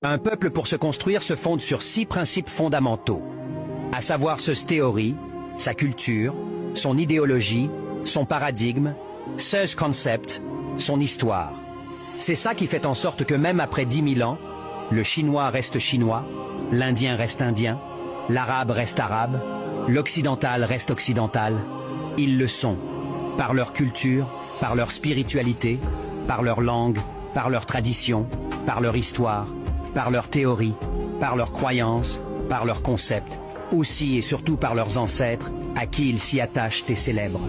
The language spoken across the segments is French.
Un peuple pour se construire se fonde sur 6 principes fondamentaux, à savoir ce théorie, sa culture, son idéologie, son paradigme, ce concept, son histoire. C'est ça qui fait en sorte que même après 10 000 ans, le chinois reste chinois, l'indien reste indien, l'arabe reste arabe, l'occidental reste occidental. Ils le sont, par leur culture, par leur spiritualité, par leur langue, par leur tradition, par leur histoire, par leur théorie, par leurs croyances, par leurs concepts, aussi et surtout par leurs ancêtres, à qui ils s'y attachent et célèbrent.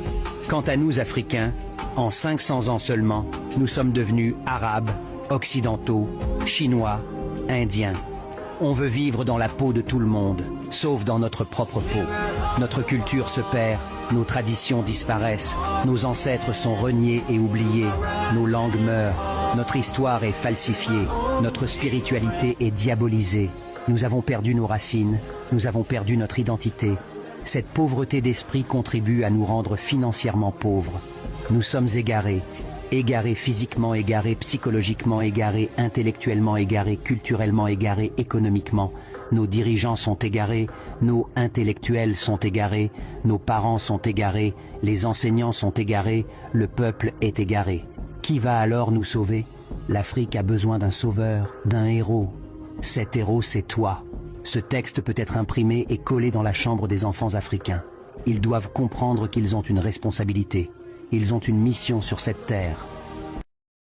Quant à nous, Africains, en 500 ans seulement, nous sommes devenus arabes, occidentaux, chinois, indiens. On veut vivre dans la peau de tout le monde, sauf dans notre propre peau. Notre culture se perd, nos traditions disparaissent, nos ancêtres sont reniés et oubliés, nos langues meurent, notre histoire est falsifiée, notre spiritualité est diabolisée. Nous avons perdu nos racines, nous avons perdu notre identité. Cette pauvreté d'esprit contribue à nous rendre financièrement pauvres. Nous sommes égarés, égarés physiquement, égarés psychologiquement, égarés intellectuellement, égarés culturellement, égarés économiquement. Nos dirigeants sont égarés, nos intellectuels sont égarés, nos parents sont égarés, les enseignants sont égarés, le peuple est égaré. Qui va alors nous sauver? L'Afrique a besoin d'un sauveur, d'un héros. Cet héros, c'est toi. Ce texte peut être imprimé et collé dans la chambre des enfants africains. Ils doivent comprendre qu'ils ont une responsabilité. Ils ont une mission sur cette terre.